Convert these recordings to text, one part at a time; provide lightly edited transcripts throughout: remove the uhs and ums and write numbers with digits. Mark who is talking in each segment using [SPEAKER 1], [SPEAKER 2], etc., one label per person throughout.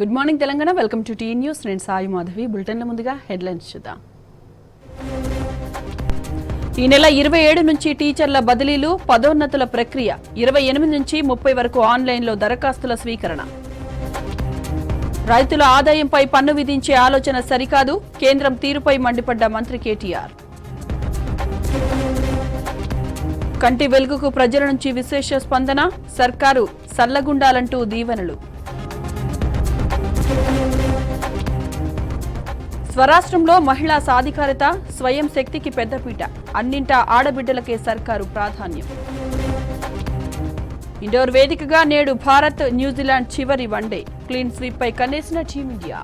[SPEAKER 1] Good morning Telangana. Welcome to T news. నేను సాయి మాధవి. బులెటిన్ల ముందుగా headlines చూద్దాం. ఈ నెల 27 నుంచి టీచర్ల బదిలీలు, పదోన్నతుల ప్రక్రియ. 28 నుంచి 30 వరకు ఆన్లైన్లో దరఖాస్తుల స్వీకరణ. రైతుల ఆదాయంపై పన్ను విధించే ఆలోచన సరికాదు, కేంద్రం తీరుపై మండిపడ్డ మంత్రి కేటీఆర్. కంటి వెలుగుకు ప్రజల నుంచి విశేష స్పందన, సర్కారు సల్లగుండాలంటూ దీవెనలు. స్వరాష్ట్రంలో మహిళా సాధికారత, స్వయం శక్తికి పెద్దపీట. అన్నింటా ఆడబిడ్డలకే సర్కారు ప్రాధాన్యం. ఇండోర్ వేదికగా నేడు భారత్ న్యూజిలాండ్ చివరి వన్డే. క్లీన్ స్వీప్ పై కన్నేసిన టీమిండియా.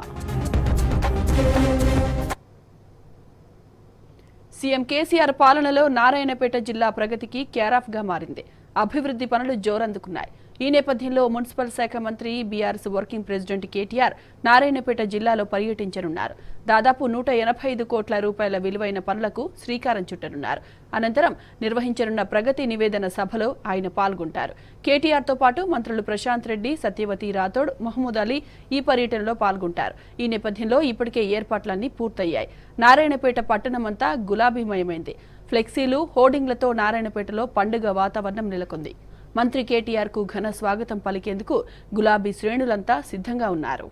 [SPEAKER 1] సీఎం కేసీఆర్ పాలనలో నారాయణపేట జిల్లా ప్రగతికి కేరాఫ్ గా మారింది. అభివృద్ధి పనులు జోరందుకున్నాయి. ఈ నేపథ్యంలో మున్సిపల్ శాఖ మంత్రి BRS working president KTR Narayanpet జిల్లాలో పర్యటించనున్నారు. దాదాపు 185 కోట్ల రూపాయల విలువైన పనులకు శ్రీకారం చుట్టనున్నారు. అనంతరం నిర్వహించనున్న ప్రగతి నివేదన సభలో ఆయన పాల్గొంటారు. కేటీఆర్తో పాటు మంత్రులు ప్రశాంత్ రెడ్డి, సత్యవతి రాథోడ్, మహమూద్ అలీ ఈ పర్యటనలో పాల్గొంటారు. ఈ నేపథ్యంలో ఇప్పటికే ఏర్పాట్లన్నీ పూర్తయ్యాయి. నారాయణపేట పట్టణమంతా గులాబీమయమైంది. ఫ్లెక్సీలు, హోర్డింగ్లతో నారాయణపేటలో పండుగ వాతావరణం నెలకొంది. మంత్రి కేటీఆర్ కు ఘన స్వాగతం పలికేందుకు గులాబీ శ్రేణులంతా సిద్ధంగా ఉన్నారు.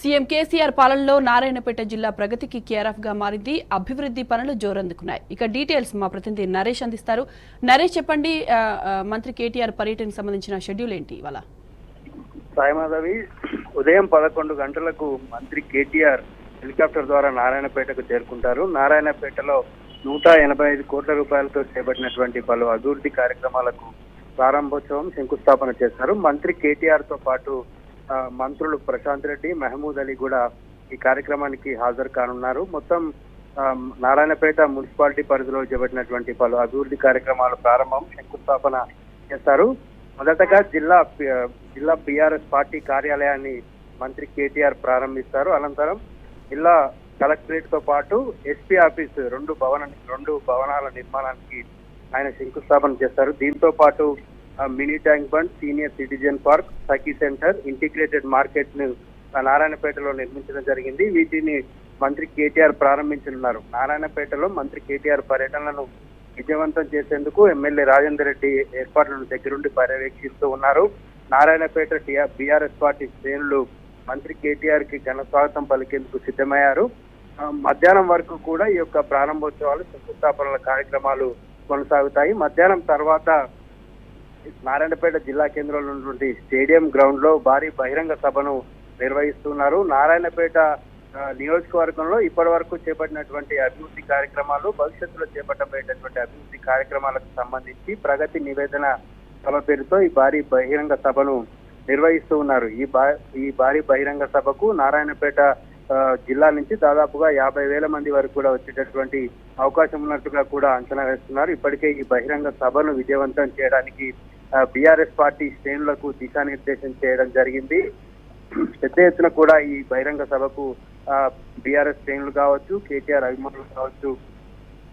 [SPEAKER 1] సీఎం కేసీఆర్ పాలనలో నారాయణపేట జిల్లా ప్రగతికి కేరాఫ్ గా మారింది. అభివృద్ధి పనులు జోరందుకున్నాయి. ఇక డీటెయిల్స్ మా ప్రతినిధి నరేష్ అందిస్తారు. నరేష్, చెప్పండి, మంత్రి కేటీఆర్ పర్యటనకు సంబంధించిన షెడ్యూల్ ఏంటి ఇవాళ?
[SPEAKER 2] సాయిమాధవి, ఉదయం 11 గంటలకు మంత్రి కేటీఆర్ హెలికాప్టర్ ద్వారా నారాయణపేటకు చేరుకుంటారు. నారాయణపేటలో 185 కోట్ల రూపాయలతో చేపట్టినటువంటి పలు అభివృద్ధి కార్యక్రమాలకు ప్రారంభోత్సవం, శంకుస్థాపన చేస్తారు. మంత్రి కేటీఆర్ తో పాటు మంత్రులు ప్రశాంత్ రెడ్డి, మహమూద్ అలీ కూడా ఈ కార్యక్రమానికి హాజరు కానున్నారు. మొత్తం నారాయణపేట మున్సిపాలిటీ పరిధిలో చేపట్టినటువంటి పలు అభివృద్ధి కార్యక్రమాలు ప్రారంభం, శంకుస్థాపన చేస్తారు. మొదటగా జిల్లా బీఆర్ఎస్ పార్టీ కార్యాలయాన్ని మంత్రి కేటీఆర్ ప్రారంభిస్తారు. అనంతరం జిల్లా కలెక్టరేట్ తో పాటు ఎస్పీ ఆఫీస్ రెండు భవనాల నిర్మాణానికి ఆయన శంకుస్థాపన చేస్తారు. దీంతో పాటు mini tank bund, senior citizen park, Sakhi centre, integrated market ను నారాయణపేటలో నిర్మించడం జరిగింది. వీటిని మంత్రి కేటీఆర్ ప్రారంభించనున్నారు. నారాయణపేటలో మంత్రి కేటీఆర్ పర్యటనను విజయవంతం చేసేందుకు ఎమ్మెల్యే రాజేందర్ రెడ్డి ఏర్పాట్లను దగ్గరుండి పర్యవేక్షిస్తూ ఉన్నారు. నారాయణపేట బీఆర్ఎస్ పార్టీ శ్రేణులు మంత్రి కేటీఆర్ కి ఘన స్వాగతం పలికేందుకు సిద్ధమయ్యారు. మధ్యాహ్నం వరకు కూడా ఈ యొక్క ప్రారంభోత్సవాలు, శంకుస్థాపనల కార్యక్రమాలు కొనసాగుతాయి. మధ్యాహ్నం తర్వాత నారాయణపేట జిల్లా కేంద్రంలో ఉన్నటువంటి స్టేడియం గ్రౌండ్ లో భారీ బహిరంగ సభను నిర్వహిస్తున్నారు. నారాయణపేట నియోజకవర్గంలో ఇప్పటి వరకు చేపట్టినటువంటి అభివృద్ధి కార్యక్రమాలు, భవిష్యత్తులో చేపట్టబోయేటటువంటి అభివృద్ధి కార్యక్రమాలకు సంబంధించి ప్రగతి నివేదన సభ పేరుతో ఈ భారీ బహిరంగ సభను నిర్వహిస్తూ ఉన్నారు. ఈ భారీ బహిరంగ సభకు నారాయణపేట జిల్లా నుంచి దాదాపుగా 50,000 మంది వరకు కూడా వచ్చేటటువంటి అవకాశం ఉన్నట్టుగా కూడా అంచనా వేస్తున్నారు. ఇప్పటికే ఈ బహిరంగ సభను విజయవంతం చేయడానికి బీఆర్ఎస్ పార్టీ శ్రేణులకు దిశానిర్దేశం చేయడం జరిగింది. పెద్ద ఎత్తున కూడా ఈ బహిరంగ సభకు బీఆర్ఎస్ శ్రేణులు కావచ్చు, కేటీఆర్ అభిమానులు కావచ్చు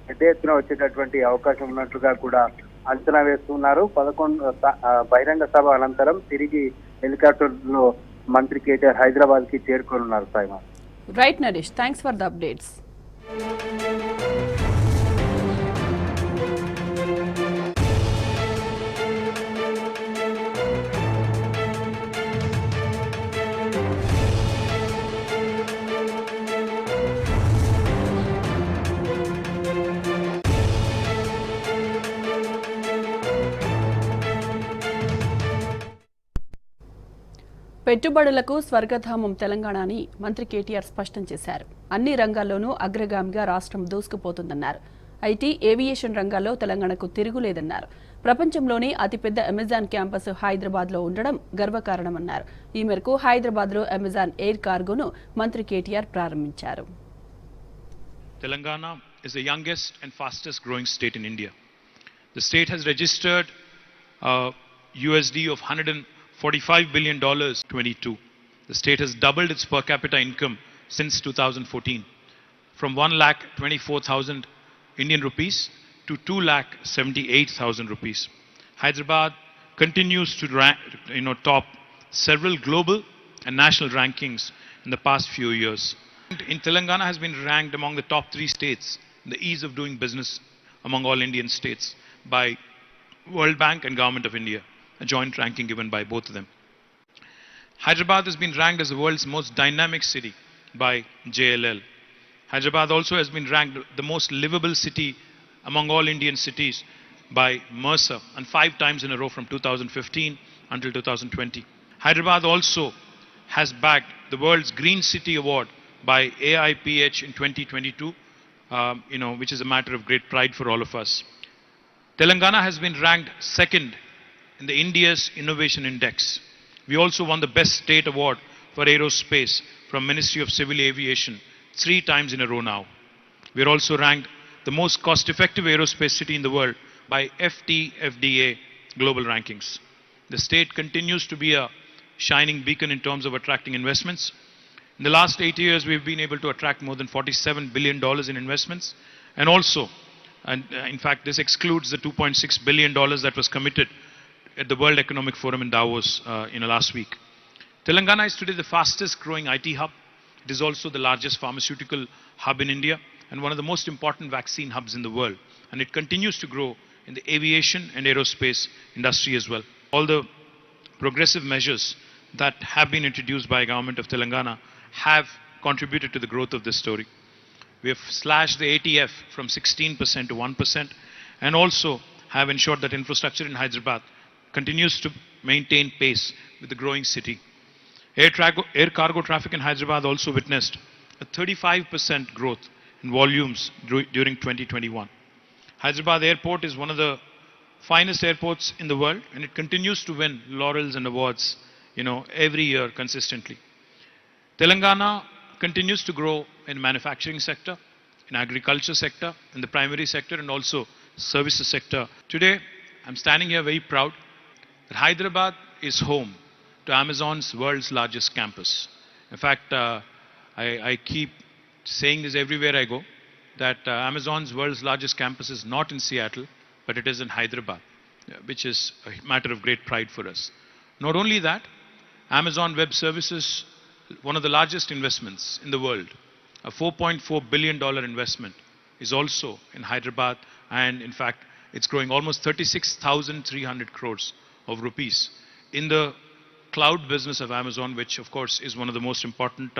[SPEAKER 2] పెద్ద ఎత్తున వచ్చేటటువంటి అవకాశం ఉన్నట్లుగా కూడా అంచనా వేస్తున్నారు. 11 బహిరంగ సభ అనంతరం తిరిగి హెలికాప్టర్ లో మంత్రి కేటీఆర్ హైదరాబాద్ కి చేరుకోనున్నారు. సాయిమా.
[SPEAKER 1] Right Naresh, thanks for the updates. పెట్టుబడులకు స్వర్గధామం తెలంగాణని మంత్రి కేటీఆర్ స్పష్టం చేశారు. అన్ని రంగాల్లోనూ అగ్రగామిగా రాష్ట్రం దూసుకుపోతుందన్నారు. ఐటీ, ఏవియేషన్ రంగాల్లో తెలంగాణకు తిరుగులేదన్నారు. ప్రపంచంలోని అతిపెద్ద అమెజాన్ క్యాంపస్ హైదరాబాద్లో ఉండడం గర్వకారణమన్నారు. ఈ మేరకు హైదరాబాద్లో అమెజాన్ ఎయిర్ కార్గోను మంత్రి కేటీఆర్ ప్రారంభించారు.
[SPEAKER 3] Telangana is the youngest and fastest growing state in India. The state has registered USD of $145 billion 22. The state has doubled its per capita income since 2014 from 1,24,000 Indian rupees to 2,78,000 rupees. Hyderabad continues to top several global and national rankings in the past few years. In Telangana has been ranked among the top 3 states in the ease of doing business among all Indian states by World Bank and Government of India, a joint ranking given by both of them. Hyderabad has been ranked as the world's most dynamic city by JLL. Hyderabad also has been ranked the most livable city among all Indian cities by Mercer, and 5 times in a row from 2015 until 2020. Hyderabad also has bagged the world's Green City Award by AIPH in 2022, which is a matter of great pride for all of us. Telangana has been ranked second in the India's Innovation Index. We also won the Best State Award for Aerospace from Ministry of Civil Aviation 3 times in a row now. We are also ranked the most cost-effective aerospace city in the world by FTFDA global rankings. The state continues to be a shining beacon in terms of attracting investments. In the last 8 years, we've been able to attract more than $47 billion in investments. And also, in fact, this excludes the $2.6 billion that was committed at the World Economic Forum in Davos last week. Telangana is today the fastest growing IT hub. It is also the largest pharmaceutical hub in India and one of the most important vaccine hubs in the world. And it continues to grow in the aviation and aerospace industry as well. All the progressive measures that have been introduced by the government of Telangana have contributed to the growth of this story. We have slashed the ATF from 16% to 1% and also have ensured that infrastructure in Hyderabad continues to maintain pace with the growing city. Air cargo traffic in Hyderabad also witnessed a 35% growth in volumes during 2021. Hyderabad Airport is one of the finest airports in the world, and it continues to win laurels and awards, every year consistently. Telangana continues to grow in manufacturing sector, in agriculture sector, in the primary sector, and also services sector. Today, I'm standing here very proud that Hyderabad is home to Amazon's world's largest campus. In fact, I keep saying this everywhere I go, that Amazon's world's largest campus is not in Seattle, but it is in Hyderabad, which is a matter of great pride for us. Not only that, Amazon Web Services, one of the largest investments in the world, a $4.4 billion investment, is also in Hyderabad, and in fact, it's growing almost 36,300 crores of rupees in the cloud business of Amazon, which of course is one of the most important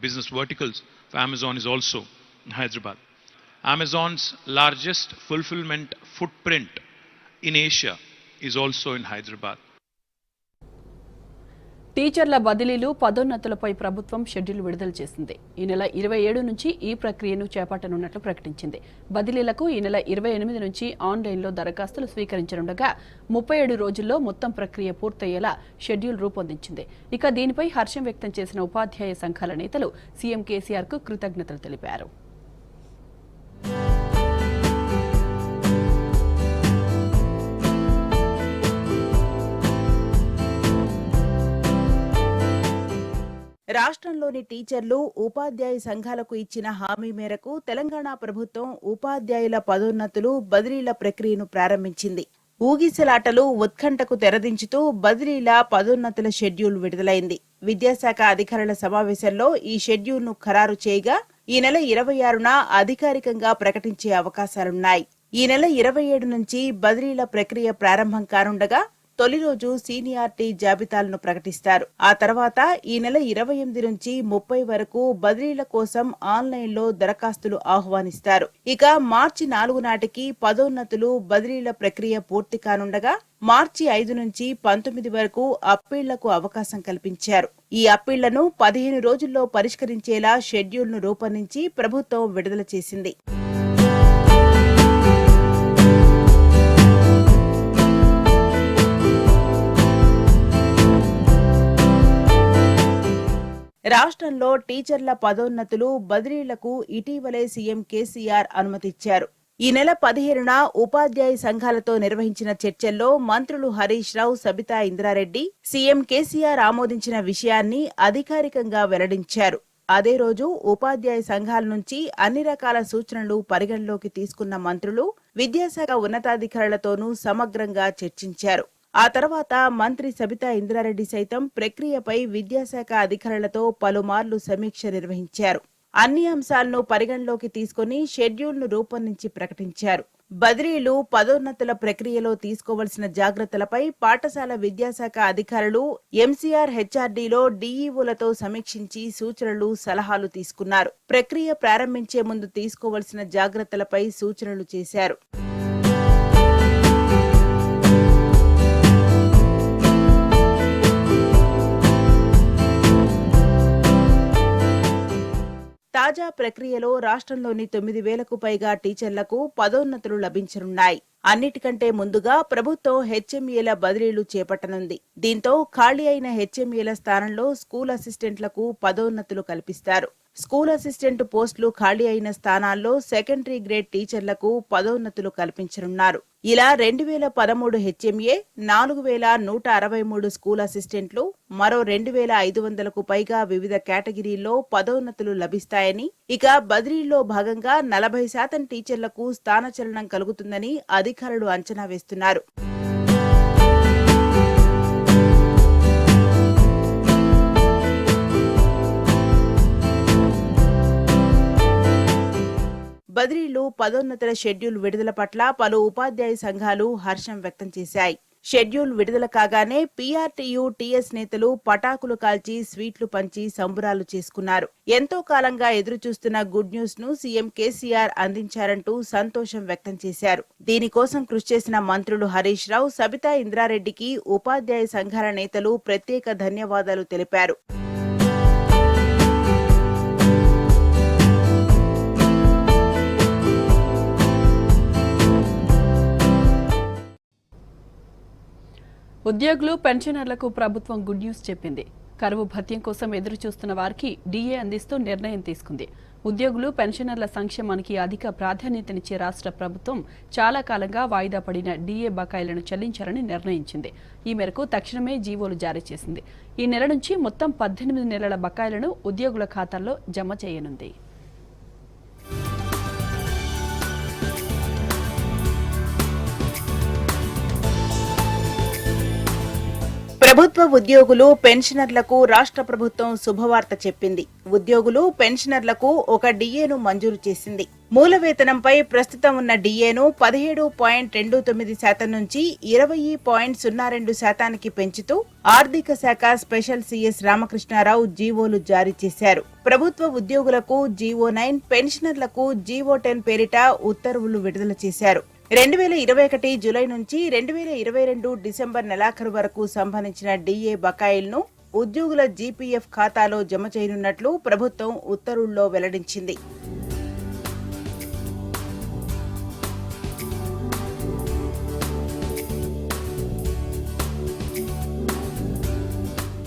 [SPEAKER 3] business verticals for Amazon, is also in Hyderabad. Amazon's largest fulfillment footprint in Asia is also in Hyderabad.
[SPEAKER 1] టీచర్ల బదిలీలు, పదోన్నతులపై ప్రభుత్వం schedule విడుదల చేసింది. ఈ నెల 27 నుంచి ఈ ప్రక్రియను చేపట్టనున్నట్లు ప్రకటించింది. బదిలీలకు ఈ నెల 28 నుంచి ఆన్లైన్లో దరఖాస్తులు స్వీకరించనుండగా 37 రోజుల్లో మొత్తం ప్రక్రియ పూర్తయ్యేలా షెడ్యూల్ రూపొందించింది. ఇక దీనిపై హర్షం వ్యక్తం చేసిన ఉపాధ్యాయ సంఘాల నేతలు సీఎం కేసీఆర్కు కృతజ్ఞతలు తెలిపారు.
[SPEAKER 4] రాష్ట్రంలోని టీచర్లు, ఉపాధ్యాయ సంఘాలకు ఇచ్చిన హామీ మేరకు తెలంగాణ ప్రభుత్వం ఉపాధ్యాయుల పదోన్నతులు, బదిలీల ప్రక్రియను ప్రారంభించింది. ఊగిసలాటలు, ఉత్కంఠకు తెరదించుతూ బదిలీల, పదోన్నతుల షెడ్యూల్ విడుదలైంది. విద్యాశాఖ అధికారుల సమావేశంలో ఈ షెడ్యూల్ను ఖరారు చేయగా ఈ నెల 26న అధికారికంగా ప్రకటించే అవకాశాలున్నాయి. ఈ నెల 27 నుంచి బదిలీల ప్రక్రియ ప్రారంభం కానుండగా తొలి రోజు సీనియారిటీ జాబితాలను ప్రకటిస్తారు. ఆ తర్వాత ఈ నెల 28 నుంచి 30 వరకు బదిలీల కోసం ఆన్లైన్లో దరఖాస్తులు ఆహ్వానిస్తారు. ఇక మార్చి 4 నాటికి పదోన్నతులు బదిలీల ప్రక్రియ పూర్తి కానుండగా మార్చి 5 నుంచి 19 వరకు అప్పీళ్లకు అవకాశం కల్పించారు. ఈ అప్పీళ్లను 15 రోజుల్లో పరిష్కరించేలా షెడ్యూల్ను రూపొందించి ప్రభుత్వం విడుదల చేసింది. రాష్ట్రంలో టీచర్ల పదోన్నతులు బదిలీలకు ఇటీవలే సీఎం కేసీఆర్ అనుమతిచ్చారు. ఈ నెల 17న ఉపాధ్యాయ సంఘాలతో నిర్వహించిన చర్చల్లో మంత్రులు హరీష్ రావు, సబితా ఇంద్రారెడ్డి సీఎం కేసీఆర్ ఆమోదించిన విషయాన్ని అధికారికంగా వెల్లడించారు. అదే రోజు ఉపాధ్యాయ సంఘాల నుంచి అన్ని రకాల సూచనలు పరిగణలోకి తీసుకున్న మంత్రులు విద్యాశాఖ ఉన్నతాధికారులతోనూ సమగ్రంగా చర్చించారు. ఆ తర్వాత మంత్రి సబితా ఇంద్రారెడ్డి సైతం ప్రక్రియపై విద్యాశాఖ అధికారులతో పలుమార్లు సమీక్ష నిర్వహించారు. అన్ని అంశాలను పరిగణలోకి తీసుకుని షెడ్యూల్ను రూపొందించి ప్రకటించారు. బదిలీలు, పదోన్నతుల ప్రక్రియలో తీసుకోవలసిన జాగ్రత్తలపై పాఠశాల విద్యాశాఖ అధికారులు ఎంసీఆర్ హెచ్ఆర్డీలో డీఈఓలతో సమీక్షించి సూచనలు, సలహాలు తీసుకున్నారు. ప్రక్రియ ప్రారంభించే ముందు తీసుకోవలసిన జాగ్రత్తలపై సూచనలు చేశారు. తాజా ప్రక్రియలో రాష్ట్రంలోని 9,000కు పైగా టీచర్లకు పదోన్నతులు లభించనున్నాయి. అన్నిటికంటే ముందుగా ప్రభుత్వం హెచ్ఎంఏల బదిలీలు చేపట్టనుంది. దీంతో ఖాళీ అయిన హెచ్ఎంఏల స్థానంలో స్కూల్ అసిస్టెంట్లకు పదోన్నతులు కల్పిస్తారు. స్కూల్ అసిస్టెంట్ పోస్టులు ఖాళీ అయిన స్థానాల్లో సెకండరీ గ్రేడ్ టీచర్లకు పదోన్నతులు కల్పించనున్నారు. ఇలా 2013 హెచ్ఎంఏ, 4,163 స్కూల్ అసిస్టెంట్లు, మరో 2,500కు పైగా వివిధ కేటగిరీల్లో పదోన్నతులు లభిస్తాయని, ఇక బదిలీల్లో భాగంగా 40% టీచర్లకు స్థానచలనం కలుగుతుందని అధికారులు అంచనా వేస్తున్నారు. బదిలీలు, పదోన్నతుల షెడ్యూల్ విడుదల పట్ల పలు ఉపాధ్యాయ సంఘాలు హర్షం వ్యక్తం చేశాయి. షెడ్యూల్ విడుదల కాగానే పీఆర్టీయూ, టీఎస్ నేతలు పటాకులు కాల్చి స్వీట్లు పంచి సంబురాలు చేసుకున్నారు. ఎంతో కాలంగా ఎదురుచూస్తున్న గుడ్ న్యూస్ ను సీఎం కేసీఆర్ అందించారంటూ సంతోషం వ్యక్తం చేశారు. దీనికోసం కృషి చేసిన మంత్రులు హరీష్ రావు, సబితా ఇంద్రారెడ్డికి ఉపాధ్యాయ సంఘాల నేతలు ప్రత్యేక ధన్యవాదాలు తెలిపారు.
[SPEAKER 1] ఉద్యోగులు, పెన్షనర్లకు ప్రభుత్వం గుడ్ న్యూస్ చెప్పింది. కరువు భత్యం కోసం ఎదురు చూస్తున్న వారికి డీఏ అందిస్తూ నిర్ణయం తీసుకుంది. ఉద్యోగులు, పెన్షనర్ల సంక్షేమానికి అధిక ప్రాధాన్యతనిచ్చే రాష్ట్ర ప్రభుత్వం చాలా కాలంగా వాయిదా పడిన డీఏ బకాయిలను చెల్లించాలని నిర్ణయించింది. ఈ మేరకు తక్షణమే జీవోలు జారీ చేసింది. ఈ నెల నుంచి మొత్తం 18 నెలల బకాయిలను ఉద్యోగుల ఖాతాల్లో జమ చేయనుంది.
[SPEAKER 4] ప్రభుత్వ ఉద్యోగులు, పెన్షనర్లకు రాష్ట్ర ప్రభుత్వం శుభవార్త చెప్పింది. ఉద్యోగులు, పెన్షనర్లకు ఒక డీఏను మంజూరు చేసింది. మూల వేతనంపై ప్రస్తుతం ఉన్న డీఏను 17.29% నుంచి 20.02% పెంచుతూ ఆర్థిక శాఖ స్పెషల్ సీఎస్ రామకృష్ణారావు జీవోలు జారీ చేశారు. ప్రభుత్వ ఉద్యోగులకు జీవో 9, పెన్షనర్లకు జీవో 10 పేరిట ఉత్తర్వులు విడుదల చేశారు. 2021 జూలై నుంచి 2022 డిసెంబర్ నెలాఖరు వరకు సంబంధించిన డీఏ బకాయిలను ఉద్యోగుల జీపీఎఫ్ ఖాతాలో జమ చేయనున్నట్లు ప్రభుత్వం ఉత్తర్వుల్లో వెల్లడించింది.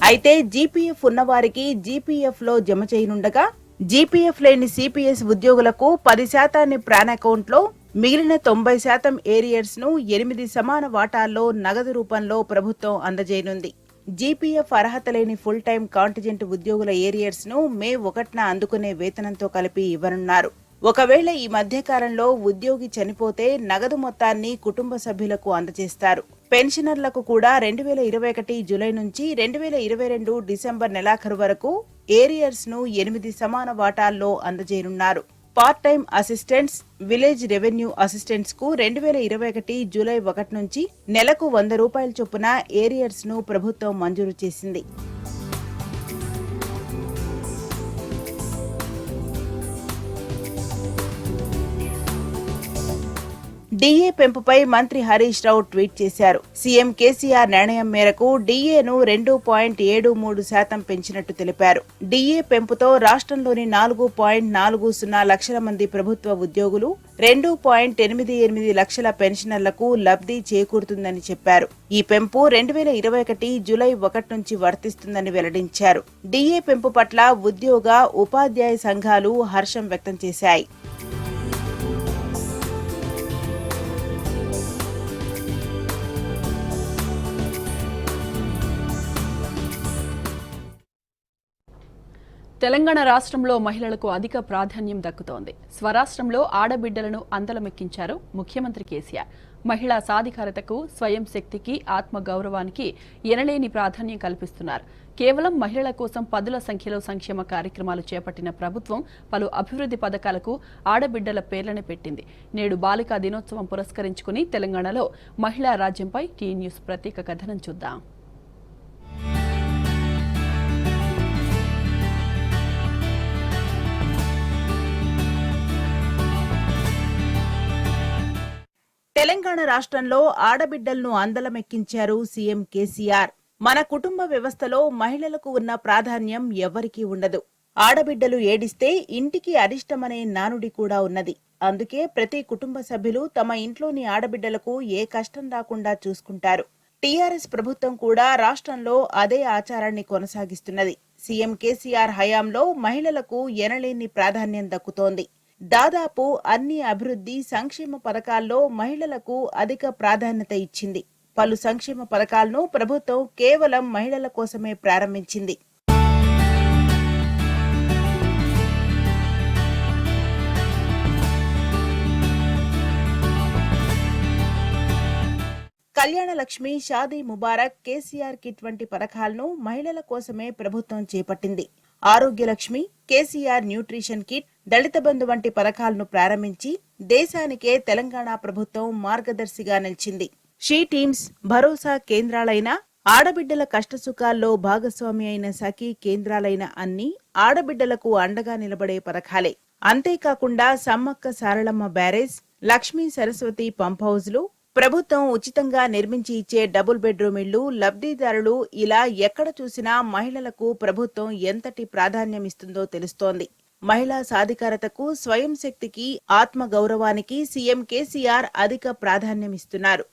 [SPEAKER 4] అయితే జీపీఎఫ్ ఉన్నవారికి జీపీఎఫ్ లో జమ చేయనుండగా, జీపీఎఫ్ లేని సిపిఎస్ ఉద్యోగులకు 10% ప్రాన్ అకౌంట్లో, మిగిలిన 90% ఏరియర్స్ ను 8 సమాన వాటాల్లో నగదు రూపంలో ప్రభుత్వం అందజేయనుంది. జీపీఎఫ్ అర్హత లేని ఫుల్ టైం కాంటిజెంట్ ఉద్యోగుల ఏరియర్స్ ను మే 1న అందుకునే వేతనంతో కలిపి ఇవ్వనున్నారు. ఒకవేళ ఈ మధ్యకాలంలో ఉద్యోగి చనిపోతే నగదు మొత్తాన్ని కుటుంబ సభ్యులకు అందజేస్తారు. పెన్షనర్లకు కూడా 2021 జూలై నుంచి 2022 డిసెంబర్ నెలాఖరు వరకు ఏరియర్స్ ను 8 సమాన వాటాల్లో అందజేయనున్నారు. Part time assistants, village revenue assistants కు 2021 జూలై 1 నుంచి నెలకు 100 రూపాయల చొప్పున ఏరియర్స్ ను ప్రభుత్వం మంజూరు చేసింది. డీఏ పెంపుపై మంత్రి హరీష్ రావు ట్వీట్ చేశారు. సీఎం కేసీఆర్ నిర్ణయం మేరకు డీఏను 2.73% పెంచినట్టు తెలిపారు. డీఏ పెంపుతో రాష్ట్రంలోని 4.40 లక్షల మంది ప్రభుత్వ ఉద్యోగులు, 2.88 లక్షల పెన్షనర్లకు లబ్ధి చేకూరుతుందని చెప్పారు. ఈ పెంపు 2021 జూలై 1 నుంచి వర్తిస్తుందని వెల్లడించారు. డీఏ పెంపు పట్ల ఉద్యోగ, ఉపాధ్యాయ సంఘాలు హర్షం వ్యక్తం చేశాయి.
[SPEAKER 1] తెలంగాణ రాష్ట్రంలో మహిళలకు అధిక ప్రాధాన్యం దక్కుతోంది. స్వరాష్ట్రంలో ఆడబిడ్డలను అందలమెక్కించారు ముఖ్యమంత్రి కేసీఆర్. మహిళా సాధికారతకు, స్వయం శక్తికి, ఆత్మగౌరవానికి ఎనలేని ప్రాధాన్యం కల్పిస్తున్నారు. కేవలం మహిళల కోసం పదుల సంఖ్యలో సంక్షేమ కార్యక్రమాలు చేపట్టిన ప్రభుత్వం పలు అభివృద్ధి పథకాలకు ఆడబిడ్డల పేర్లను పెట్టింది. నేడు బాలికా దినోత్సవం పురస్కరించుకుని తెలంగాణలో మహిళా రాజ్యంపై టీ న్యూస్ ప్రత్యేక కథనం చూద్దాం.
[SPEAKER 4] తెలంగాణ రాష్ట్రంలో ఆడబిడ్డలను అందలమెక్కించారు సీఎం కేసీఆర్. మన కుటుంబ వ్యవస్థలో మహిళలకు ఉన్న ప్రాధాన్యం ఎవ్వరికీ ఉండదు. ఆడబిడ్డలు ఏడిస్తే ఇంటికి అరిష్టమనే నానుడి కూడా ఉన్నది. అందుకే ప్రతి కుటుంబ సభ్యులు తమ ఇంట్లోని ఆడబిడ్డలకు ఏ కష్టం రాకుండా చూసుకుంటారు. టీఆర్ఎస్ ప్రభుత్వం కూడా రాష్ట్రంలో అదే ఆచారాన్ని కొనసాగిస్తున్నది. సీఎం కేసీఆర్ హయాంలో మహిళలకు ఎనలేని ప్రాధాన్యం దక్కుతోంది. దాదాపు అన్ని అభివృద్ధి, సంక్షేమ పథకాల్లో మహిళలకు అధిక ప్రాధాన్యత ఇచ్చింది. పలు సంక్షేమ పథకాలను ప్రభుత్వం కేవలం మహిళల కోసమే ప్రారంభించింది. కళ్యాణ లక్ష్మి, షాదీ ముబారక్, కేసీఆర్ కిట్ వంటి పథకాలను మహిళల కోసమే ప్రభుత్వం చేపట్టింది. ఆరోగ్య లక్ష్మి, కేసీఆర్ న్యూట్రిషన్ కిట్, దళిత బంధు వంటి పథకాలను ప్రారంభించి దేశానికే తెలంగాణ ప్రభుత్వం మార్గదర్శిగా నిలిచింది. షీ టీమ్స్, భరోసా కేంద్రాలైన, ఆడబిడ్డల కష్టసుఖాల్లో భాగస్వామి అయిన సఖీ కేంద్రాలైన అన్ని ఆడబిడ్డలకు అండగా నిలబడే పథకాలే. అంతేకాకుండా సమ్మక్క సారళమ్మ బ్యారేజ్, లక్ష్మీ సరస్వతి పంప్ హౌజ్లు, ప్రభుత్వం ఉచితంగా నిర్మించి ఇచ్చే డబుల్ బెడ్రూమ్ ఇళ్లు, లబ్ధిదారులు, ఇలా ఎక్కడ చూసినా మహిళలకు ప్రభుత్వం ఎంతటి ప్రాధాన్యం ఇస్తుందో తెలుస్తోంది. మహిళా సాధికారతకు, స్వయం శక్తికి, ఆత్మ గౌరవానికి సీఎం కేసీఆర్ అధిక ప్రాధాన్యమిస్తున్నారు.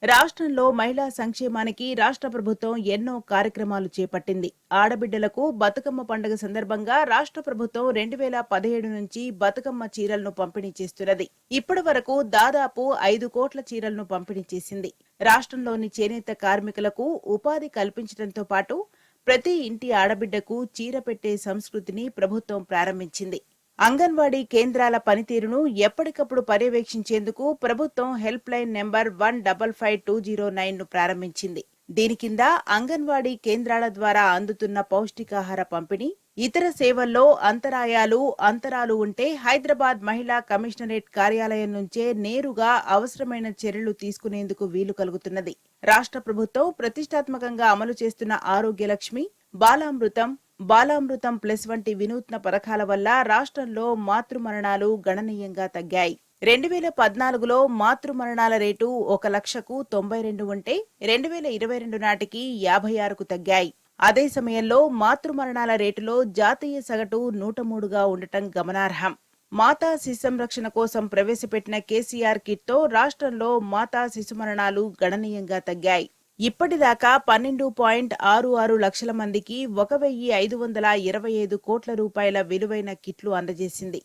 [SPEAKER 4] రాష్ట్రంలో మహిళా సంక్షేమానికి రాష్ట్ర ప్రభుత్వం ఎన్నో కార్యక్రమాలు చేపట్టింది. ఆడబిడ్డలకు బతుకమ్మ పండుగ సందర్భంగా రాష్ట్ర ప్రభుత్వం 2017 నుంచి బతుకమ్మ చీరలను పంపిణీ చేస్తున్నది. ఇప్పటి వరకు దాదాపు 5 కోట్ల చీరలను పంపిణీ చేసింది. రాష్ట్రంలోని చేనేత కార్మికులకు ఉపాధి కల్పించడంతో పాటు ప్రతి ఇంటి ఆడబిడ్డకు చీర పెట్టే సంస్కృతిని ప్రభుత్వం ప్రారంభించింది. అంగన్వాడీ కేంద్రాల పనితీరును ఎప్పటికప్పుడు పర్యవేక్షించేందుకు ప్రభుత్వం హెల్ప్ లైన్ నెంబర్ 155209 ను ప్రారంభించింది. దీని కింద అంగన్వాడీ కేంద్రాల ద్వారా అందుతున్న పౌష్టికాహార పంపిణీ, ఇతర సేవల్లో అంతరాలు ఉంటే హైదరాబాద్ మహిళా కమిషనరేట్ కార్యాలయం నుంచే నేరుగా అవసరమైన చర్యలు తీసుకునేందుకు వీలు కలుగుతున్నది. రాష్ట్ర ప్రభుత్వం ప్రతిష్టాత్మకంగా అమలు చేస్తున్న ఆరోగ్య లక్ష్మి, బాలామృతం ప్లస్ వంటి వినూత్న పథకాల వల్ల రాష్ట్రంలో మాతృమరణాలు గణనీయంగా తగ్గాయి. 2014లో మాతృమరణాల రేటు 1,00,092 ఉంటే 2022 నాటికి 56కు తగ్గాయి. అదే సమయంలో మాతృమరణాల రేటులో జాతీయ సగటు 103గా ఉండటం గమనార్హం. మాతా శిశు సంరక్షణ కోసం ప్రవేశపెట్టిన కేసీఆర్ కిట్తో రాష్ట్రంలో మాతా శిశు మరణాలు గణనీయంగా తగ్గాయి. ఇప్పటిదాకా 12.66 లక్షల మందికి 1,525 కోట్ల రూపాయల విలువైన కిట్లు అందజేసింది.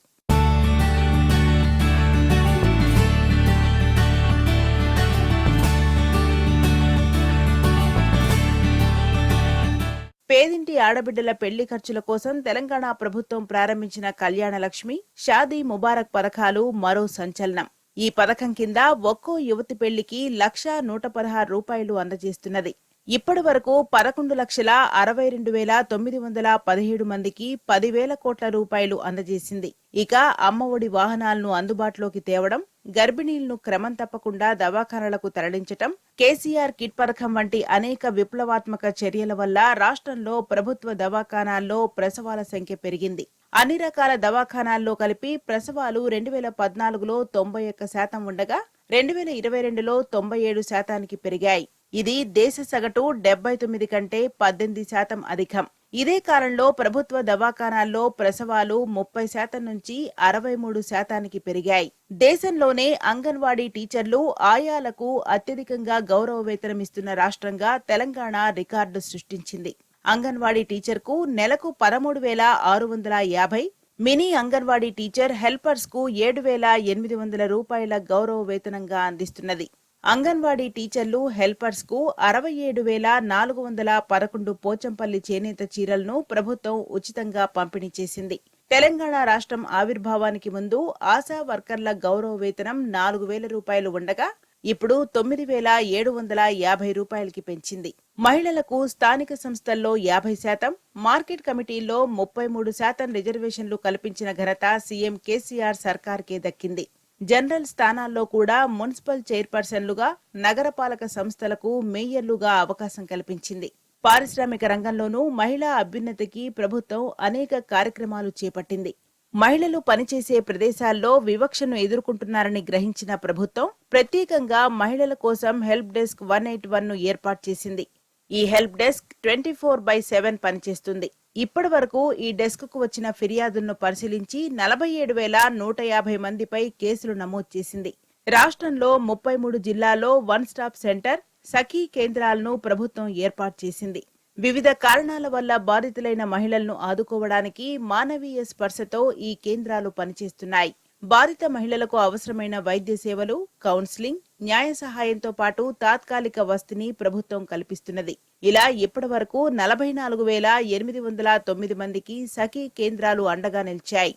[SPEAKER 4] పేదింటి ఆడబిడ్డల పెళ్లి ఖర్చుల కోసం తెలంగాణ ప్రభుత్వం ప్రారంభించిన కళ్యాణ లక్ష్మి, షాదీ ముబారక్ పథకాలు మరో సంచలనం. ఈ పథకం కింద ఒక్కో యువతి పెళ్లికి 1,116 రూపాయలు అందజేస్తున్నది. ఇప్పటి వరకు 11,62,917 మందికి 10,000 కోట్ల రూపాయలు అందజేసింది. ఇక అమ్మఒడి వాహనాలను అందుబాటులోకి తేవడం, గర్భిణీలను క్రమం తప్పకుండా దవాఖానాలకు తరలించటం, కేసీఆర్ కిట్ పథకం వంటి అనేక విప్లవాత్మక చర్యల వల్ల రాష్ట్రంలో ప్రభుత్వ దవాఖానాల్లో ప్రసవాల సంఖ్య పెరిగింది. అన్ని రకాల దవాఖానాల్లో కలిపి ప్రసవాలు 2014లో 91% ఉండగా 2022లో 97%కి పెరిగాయి. ఇది దేశ సగటు 79 కంటే 18% అధికం. ఇదే కాలంలో ప్రభుత్వ దవాఖానాల్లో ప్రసవాలు 30% నుంచి 63%కి పెరిగాయి. దేశంలోనే అంగన్వాడీ టీచర్లు, ఆయాలకు అత్యధికంగా గౌరవ వేతనం ఇస్తున్న రాష్ట్రంగా తెలంగాణ రికార్డు సృష్టించింది. అంగన్వాడీ టీచర్కు నెలకు 13,650, మినీ అంగన్వాడీ టీచర్ హెల్పర్స్ కు 7,800 రూపాయల గౌరవ వేతనంగా అందిస్తున్నది. అంగన్వాడీ టీచర్లు, హెల్పర్స్ కు 67,411 పోచంపల్లి చేనేత చీరలను ప్రభుత్వం ఉచితంగా పంపిణీ చేసింది. తెలంగాణ రాష్ట్రం ఆవిర్భావానికి ముందు ఆశా వర్కర్ల గౌరవ వేతనం 4,000 రూపాయలు ఉండగా ఇప్పుడు 9,750 రూపాయలకి పెంచింది. మహిళలకు స్థానిక సంస్థల్లో 50%, మార్కెట్ కమిటీల్లో 33% రిజర్వేషన్లు కల్పించిన ఘనత సీఎం కేసీఆర్ సర్కార్కే దక్కింది. జనరల్ స్థానాల్లో కూడా మున్సిపల్ చైర్పర్సన్లుగా, నగరపాలక సంస్థలకు మేయర్లుగా అవకాశం కల్పించింది. పారిశ్రామిక రంగంలోనూ మహిళా అభ్యున్నతికి ప్రభుత్వం అనేక కార్యక్రమాలు చేపట్టింది. మహిళలు పనిచేసే ప్రదేశాల్లో వివక్షను ఎదుర్కొంటున్నారని గ్రహించిన ప్రభుత్వం ప్రత్యేకంగా మహిళల కోసం హెల్ప్ డెస్క్ 181ను ఏర్పాటు చేసింది. ఈ హెల్ప్ డెస్క్ 24/7 పనిచేస్తుంది. ఇప్పటి వరకు ఈ డెస్క్ కు వచ్చిన ఫిర్యాదులను పరిశీలించి 47,150 మందిపై కేసులు నమోదు చేసింది. రాష్ట్రంలో 33 జిల్లాల్లో వన్ స్టాప్ సెంటర్, సఖీ కేంద్రాలను ప్రభుత్వం ఏర్పాటు చేసింది. వివిధ కారణాల వల్ల బాధితులైన మహిళలను ఆదుకోవడానికి మానవీయ స్పర్శతో ఈ కేంద్రాలు పనిచేస్తున్నాయి. బాధిత మహిళలకు అవసరమైన వైద్య సేవలు, కౌన్సిలింగ్, న్యాయ సహాయంతో పాటు తాత్కాలిక వసతిని ప్రభుత్వం కల్పిస్తున్నది. ఇలా ఇప్పటి వరకు 44,809 మందికి సఖీ కేంద్రాలు అండగా నిలిచాయి.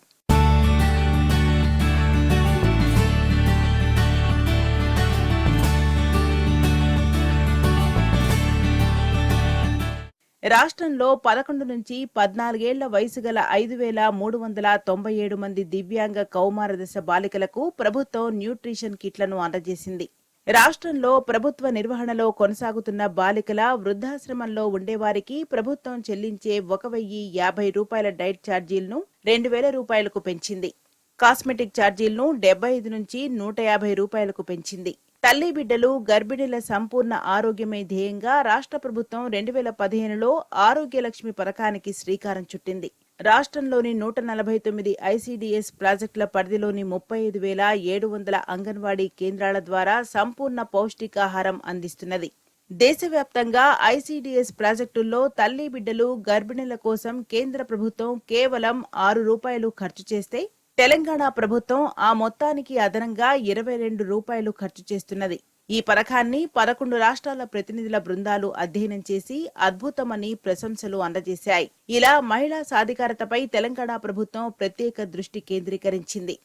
[SPEAKER 4] రాష్ట్రంలో 11 నుంచి 14 ఏళ్ల వయసు గల 5,397 మంది దివ్యాంగ కౌమార దశ బాలికలకు ప్రభుత్వం న్యూట్రిషన్ కిట్లను అందజేసింది. రాష్ట్రంలో ప్రభుత్వ నిర్వహణలో కొనసాగుతున్న బాలికల, వృద్ధాశ్రమంలో ఉండేవారికి ప్రభుత్వం చెల్లించే 1,050 రూపాయల డైట్ ఛార్జీలను 2,000 రూపాయలకు పెంచింది. కాస్మెటిక్ ఛార్జీలను 75 నుంచి 150 రూపాయలకు పెంచింది. తల్లి బిడ్డలు, గర్భిణీల సంపూర్ణ ఆరోగ్యమే ధ్యేయంగా రాష్ట్ర ప్రభుత్వం 2015లో ఆరోగ్య లక్ష్మి పథకానికి శ్రీకారం చుట్టింది. రాష్ట్రంలోని 149 ఐసీడీఎస్ ప్రాజెక్టుల పరిధిలోని 35,700 అంగన్వాడీ కేంద్రాల ద్వారా సంపూర్ణ పౌష్టికాహారం అందిస్తున్నది. దేశవ్యాప్తంగా ఐసీడీఎస్ ప్రాజెక్టుల్లో తల్లి బిడ్డలు, గర్భిణీల కోసం కేంద్ర ప్రభుత్వం కేవలం 6 రూపాయలు ఖర్చు చేస్తే తెలంగాణ ప్రభుత్వం ఆ మొత్తానికి అదనంగా 22 రూపాయలు ఖర్చు చేస్తున్నది. ఈ పథకాన్ని 11 రాష్ట్రాల ప్రతినిధుల బృందాలు అధ్యయనం చేసి అద్భుతమని ప్రశంసలు అందజేశాయి. ఇలా మహిళా సాధికారతపై తెలంగాణ ప్రభుత్వం ప్రత్యేక దృష్టి కేంద్రీకరించింది.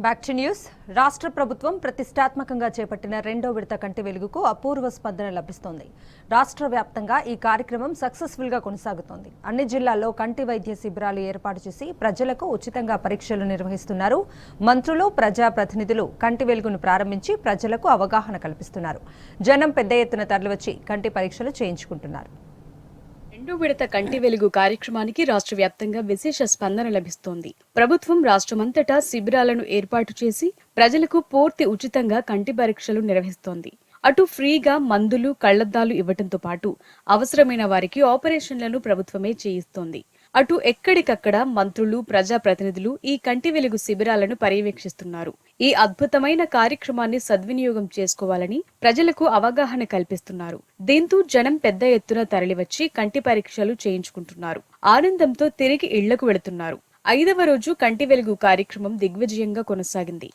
[SPEAKER 5] Back to news. రాష్ట్ర ప్రభుత్వం ప్రతిష్టాత్మకంగా చేపట్టిన 2వ విడత కంటి వెలుగుకు అపూర్వ స్పందన లభిస్తోంది. రాష్ట్ర వ్యాప్తంగా ఈ కార్యక్రమం సక్సెస్ఫుల్ గా కొనసాగుతోంది. అన్ని జిల్లాల్లో కంటి వైద్య శిబిరాలు ఏర్పాటు చేసి ప్రజలకు ఉచితంగా పరీక్షలు నిర్వహిస్తున్నారు. మంత్రులు, ప్రజాప్రతినిధులు కంటి వెలుగును ప్రారంభించి ప్రజలకు అవగాహన కల్పిస్తున్నారు. జనం పెద్ద ఎత్తున తరలివచ్చి కంటి పరీక్షలు చేయించుకుంటున్నారు.
[SPEAKER 6] 2వ విడత కంటి వెలుగు కార్యక్రమానికి రాష్ట్ర వ్యాప్తంగా విశేష స్పందన లభిస్తోంది. ప్రభుత్వం రాష్ట్రమంతటా శిబిరాలను ఏర్పాటు చేసి ప్రజలకు పూర్తి ఉచితంగా కంటి పరీక్షలు నిర్వహిస్తోంది. అటు ఫ్రీగా మందులు, కళ్లద్దాలు ఇవ్వడంతో పాటు అవసరమైన వారికి ఆపరేషన్లను ప్రభుత్వమే చేయిస్తోంది. అటు ఎక్కడికక్కడ మంత్రులు, ప్రజాప్రతినిధులు ఈ కంటి వెలుగు శిబిరాలను పర్యవేక్షిస్తున్నారు. ఈ అద్భుతమైన కార్యక్రమాన్ని సద్వినియోగం చేసుకోవాలని ప్రజలకు అవగాహన కల్పిస్తున్నారు. దీంతో జనం పెద్ద ఎత్తున తరలివచ్చి కంటి పరీక్షలు చేయించుకుంటున్నారు. ఆనందంతో తిరిగి ఇళ్లకు వెళుతున్నారు. 5వ రోజు కంటి వెలుగు కార్యక్రమం దిగ్విజయంగా కొనసాగింది.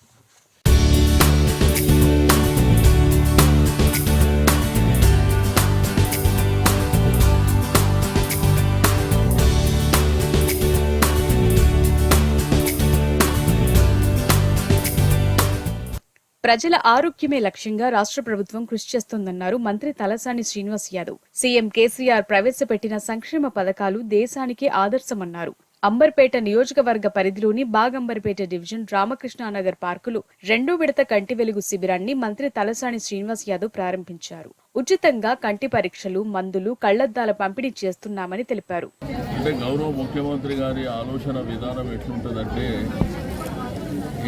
[SPEAKER 6] ప్రజల ఆరోగ్యమే లక్ష్యంగా రాష్ట్ర ప్రభుత్వం కృషి చేస్తోందన్నారు మంత్రి తలసాని శ్రీనివాస్ యాదవ్. సీఎం కేసీఆర్ ప్రవేశపెట్టిన సంక్షేమ పథకాలు దేశానికి ఆదర్శమన్నారు. అంబర్పేట నియోజకవర్గ పరిధిలోని బాగంబర్పేట డివిజన్ రామకృష్ణానగర్ పార్కులో 2వ విడత కంటి వెలుగు శిబిరాన్ని మంత్రి తలసాని శ్రీనివాస్ యాదవ్ ప్రారంభించారు. ఉచితంగా కంటి పరీక్షలు, మందులు, కళ్లద్దాల పంపిణీ చేస్తున్నామని తెలిపారు.
[SPEAKER 7] అంటే గౌరవ ముఖ్యమంత్రి గారి ఆలోచన విధానం ఎట్లుంటుందంటే,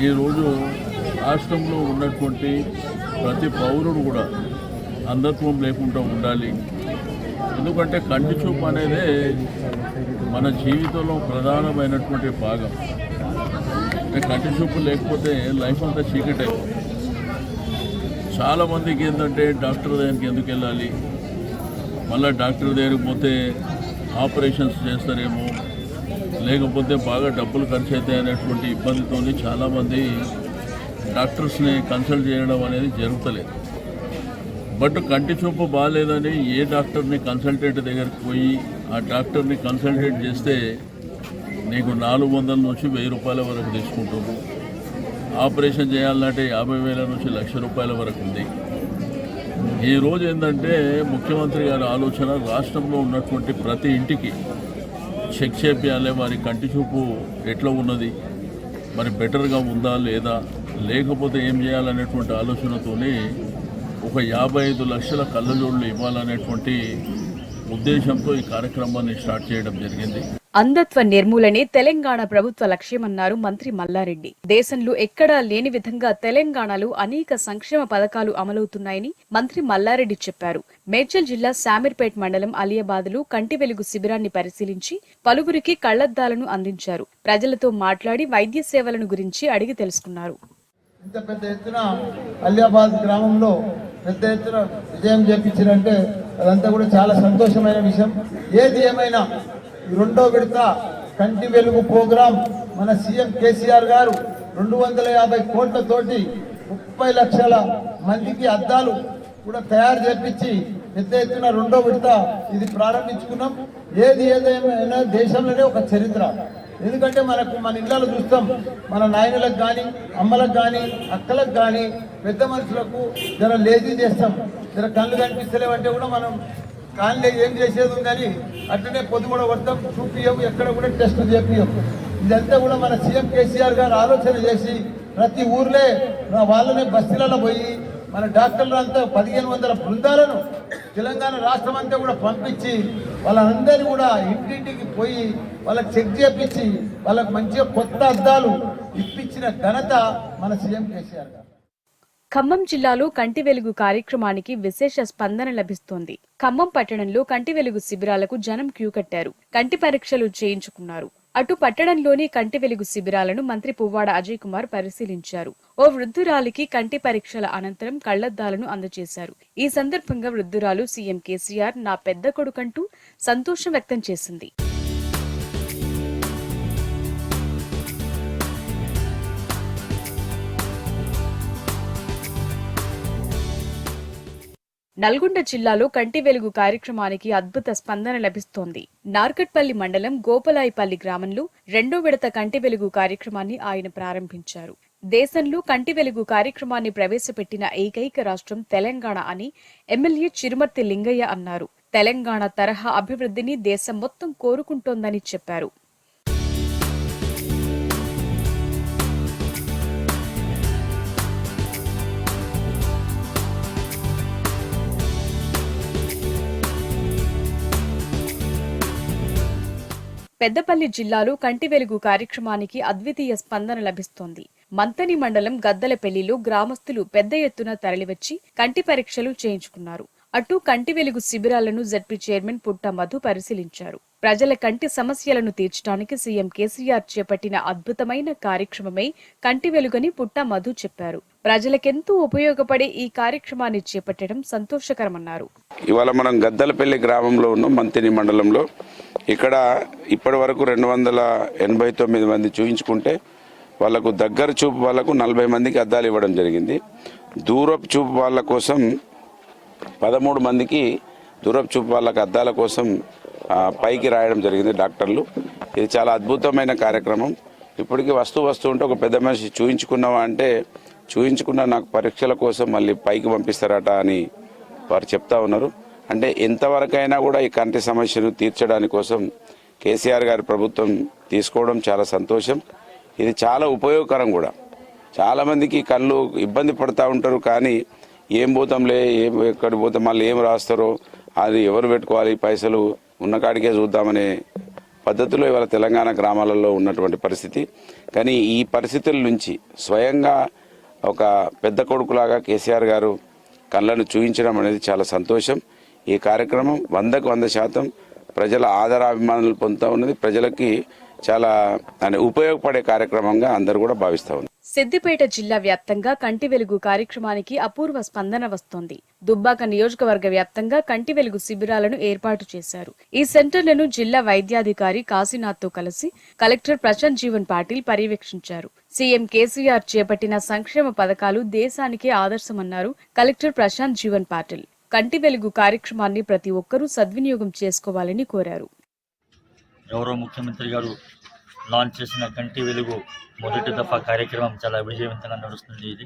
[SPEAKER 7] ఈరోజు రాష్ట్రంలో ఉన్నటువంటి ప్రతి పౌరుడు కూడా అంధత్వం లేకుండా ఉండాలి. ఎందుకంటే కంటి చూపు అనేదే మన జీవితంలో ప్రధానమైనటువంటి భాగం. కంటి చూపు లేకపోతే లైఫ్ అంతా చీకటి అయిపోతుంది. చాలామందికి ఏంటంటే డాక్టర్ దగ్గరికి ఎందుకు వెళ్ళాలి, మళ్ళీ డాక్టర్ దగ్గరికి పోతే ఆపరేషన్స్ చేస్తారేమో, లేకపోతే బాగా డబ్బులు ఖర్చు అవుతాయి అనేటువంటి ఇబ్బందితో చాలామంది డాక్టర్స్ని కన్సల్ట్ చేయడం అనేది జరుగుతలేదు. బట్ కంటి చూపు బాగాలేదని ఏ డాక్టర్ని కన్సల్టెంట్ దగ్గరికి పోయి ఆ డాక్టర్ని కన్సల్టేట్ చేస్తే నీకు 400 నుంచి 1000 రూపాయల వరకు తీసుకుంటుంది. ఆపరేషన్ చేయాలంటే 50,000 నుంచి ₹1,00,000 వరకు ఉంది. ఈరోజు ఏంటంటే ముఖ్యమంత్రి గారి ఆలోచన రాష్ట్రంలో ఉన్నటువంటి ప్రతి ఇంటికి చెక్ చేయాలి, వారి కంటి చూపు ఎట్లా ఉన్నది, మరి బెటర్గా ఉందా లేదా, లేకపోతే ఏం చేయాలనేటువంటి ఆలోచనతోనే ఒక 55 లక్షల కళ్ళజోళ్ళు ఇవ్వాలనేటువంటి ఉద్దేశంతో ఈ కార్యక్రమాన్ని స్టార్ట్ చేయడం జరిగింది.
[SPEAKER 6] అంధత్వ నిర్మూలనే తెలంగాణ ప్రభుత్వ లక్ష్యమన్నారు మంత్రి మల్లారెడ్డి. దేశంలో ఎక్కడా లేని విధంగా తెలంగాణలో అనేక సంక్షేమ పథకాలు అమలవుతున్నాయని మంత్రి మల్లారెడ్డి చెప్పారు. మేడ్చల్ జిల్లా శామీర్పేట్ మండలం అలియాబాద్లో కంటి వెలుగు శిబిరాన్ని పరిశీలించి పలువురికి కళ్లద్దాలను అందించారు. ప్రజలతో మాట్లాడి వైద్య సేవలను గురించి అడిగి తెలుసుకున్నారు.
[SPEAKER 8] ఇంత పెద్ద ఎత్తున అలియాబాద్ గ్రామంలో పెద్ద ఎత్తున విజయం చేపించారంటే అదంతా కూడా చాలా సంతోషమైన విషయం. ఏది ఏమైనా 2వ విడత కంటి వెలుగు ప్రోగ్రాం మన సీఎం కేసీఆర్ గారు 250 కోట్లతోటి 30 లక్షల మందికి అద్దాలు కూడా తయారు చేపించి పెద్ద ఎత్తున 2వ విడత ఇది ప్రారంభించుకున్నాం. ఏది ఏదైనా దేశంలోనే ఒక చరిత్ర. ఎందుకంటే మన ఇళ్లలో చూస్తాం, మన నాయనలకు కానీ, అమ్మలకు కానీ, అక్కలకు కానీ, పెద్ద మనుషులకు జర లేజీ చేస్తాం, జర కళ్ళు కనిపిస్తలేవంటే కూడా మనం కాళ్ళే ఏం చేసేది ఉందని అట్లనే పొద్దు కూడా కొడతాం, చూపియం, ఎక్కడ కూడా టెస్ట్ చేపియం. ఇదంతా కూడా మన సీఎం కేసీఆర్ గారు ఆలోచన చేసి ప్రతి ఊర్లే వాళ్ళనే బస్తీలలో పోయి మన డాక్టర్లు అంతా 1500 బృందాలను తెలంగాణ రాష్ట్రం అంతా కూడా పంపించి వాళ్ళందరినీ కూడా ఇంటింటికి పోయి వాళ్ళకి చెక్ చేపించి వాళ్ళకి మంచిగా కొత్త అద్దాలు ఇప్పించిన ఘనత మన సీఎం కేసీఆర్ గారు.
[SPEAKER 6] ఖమ్మం జిల్లాలో కంటి వెలుగు కార్యక్రమానికి విశేష స్పందన లభిస్తోంది. ఖమ్మం పట్టణంలో కంటి వెలుగు శిబిరాలకు జనం క్యూ కట్టారు. కంటి పరీక్షలు చేయించుకున్నారు. అటు పట్టణంలోని కంటి వెలుగు శిబిరాలను మంత్రి పువ్వాడ అజయ్ కుమార్ పరిశీలించారు. ఓ వృద్ధురాలికి కంటి పరీక్షల అనంతరం కళ్లద్దాలను అందజేశారు. ఈ సందర్భంగా వృద్ధురాలు సీఎం కేసీఆర్ నా పెద్ద కొడుకంటూ సంతోషం వ్యక్తం చేసింది. నల్గొండ జిల్లాలో కంటి వెలుగు కార్యక్రమానికి అద్భుత స్పందన లభిస్తోంది. నార్కట్పల్లి మండలం గోపలాయిపల్లి గ్రామంలో 2వ విడత కంటి వెలుగు కార్యక్రమాన్ని ఆయన ప్రారంభించారు. దేశంలో కంటి వెలుగు కార్యక్రమాన్ని ప్రవేశపెట్టిన ఏకైక రాష్ట్రం తెలంగాణ అని ఎమ్మెల్యే చిరుమర్తి లింగయ్య అన్నారు. తెలంగాణ తరహా అభివృద్ధిని దేశం మొత్తం కోరుకుంటోందని చెప్పారు. పెద్దపల్లి జిల్లాలో కంటి వెలుగు కార్యక్రమానికి అద్వితీయ స్పందన లభిస్తోంది. మంతని మండలం గద్దలపల్లిలో గ్రామస్తులు పెద్ద ఎత్తున తరలివచ్చి కంటి పరీక్షలు చేయించుకున్నారు. అటు కంటి వెలుగు శిబిరాలను జడ్పీ చైర్మన్ పుట్ట మధు పరిశీలించారు. ప్రజల కంటి సమస్యలను తీర్చడానికి సీఎం కేసీఆర్ చేపట్టిన అద్భుతమైన కార్యక్రమమే కంటి వెలుగని పుట్ట మధు చెప్పారు. ప్రజలకెంతో ఉపయోగపడే ఈ కార్యక్రమాన్ని చేపట్టడం సంతోషకరమన్నారు.
[SPEAKER 9] ఇవాళ మనం గద్దలపల్లి గ్రామంలో ఉన్నాం, మంతిని మండలంలో. ఇక్కడ ఇప్పటి వరకు 289 మంది చూయించుకుంటే వాళ్లకు దగ్గర చూపు వాళ్లకు 40 మందికి అద్దాలు ఇవ్వడం జరిగింది. దూరపు చూపు వాళ్ళ కోసం 13 మందికి దూరపు చూపు వాళ్ళకి అద్దాల కోసం పైకి రాయడం జరిగింది డాక్టర్లు. ఇది చాలా అద్భుతమైన కార్యక్రమం. ఇప్పటికీ వస్తూ ఉంటే ఒక పెద్ద మనిషి చూయించుకున్నావా అంటే చూయించుకున్న నాకు పరీక్షల కోసం మళ్ళీ పైకి పంపిస్తారట అని వారు చెప్తా ఉన్నారు. అంటే ఎంతవరకైనా కూడా ఈ కంటి సమస్యను తీర్చడానికి కోసం కేసీఆర్ గారి ప్రభుత్వం తీసుకోవడం చాలా సంతోషం. ఇది చాలా ఉపయోగకరం కూడా. చాలామందికి కళ్ళు ఇబ్బంది పడుతూ ఉంటారు, కానీ ఏం పోతాంలే, ఎక్కడికి పోతాం, మళ్ళీ ఏం రాస్తారో, అది ఎవరు పెట్టుకోవాలి, పైసలు ఉన్న కాడికే చూద్దామనే పద్ధతిలో ఇవాళ తెలంగాణ గ్రామాలలో ఉన్నటువంటి పరిస్థితి. కానీ ఈ పరిస్థితుల నుంచి స్వయంగా ఒక పెద్ద కొడుకులాగా కేసీఆర్ గారు కళ్ళను చూయించడం అనేది చాలా సంతోషం. ఈ కార్యక్రమం 100% ప్రజల ఆదరాభిమానాలు పొందుతూ ఉన్నది. ప్రజలకి చాలా ఉపయోగపడే కార్యక్రమంగా అందరూ కూడా భావిస్తూ ఉన్నారు.
[SPEAKER 6] సిద్దిపేట జిల్లా వ్యాప్తంగా కంటి వెలుగు కార్యక్రమానికి అపూర్వ స్పందన వస్తోంది. దుబ్బాక నియోజకవర్గ వ్యాప్తంగా కంటి వెలుగు శిబిరాలను ఏర్పాటు చేశారు. ఈ సెంటర్లను జిల్లా వైద్యాధికారి కాశీనాథ్తో కలిసి కలెక్టర్ ప్రశాంత్ జీవన్ పాటిల్ పర్యవేక్షించారు. సీఎం కేసీఆర్ చేపట్టిన సంక్షేమ పథకాలు దేశానికే ఆదర్శమన్నారు కలెక్టర్ ప్రశాంత్ జీవన్ పాటిల్. కంటి వెలుగు కార్యక్రమాన్ని ప్రతి ఒక్కరూ సద్వినియోగం చేసుకోవాలని కోరారు.
[SPEAKER 10] గౌరవ ముఖ్యమంత్రి గారు లాంచ్ చేసిన కంటి వెలుగు మొదటి దఫా కార్యక్రమం చాలా విజయవంతంగా నడుస్తుంది. ఇది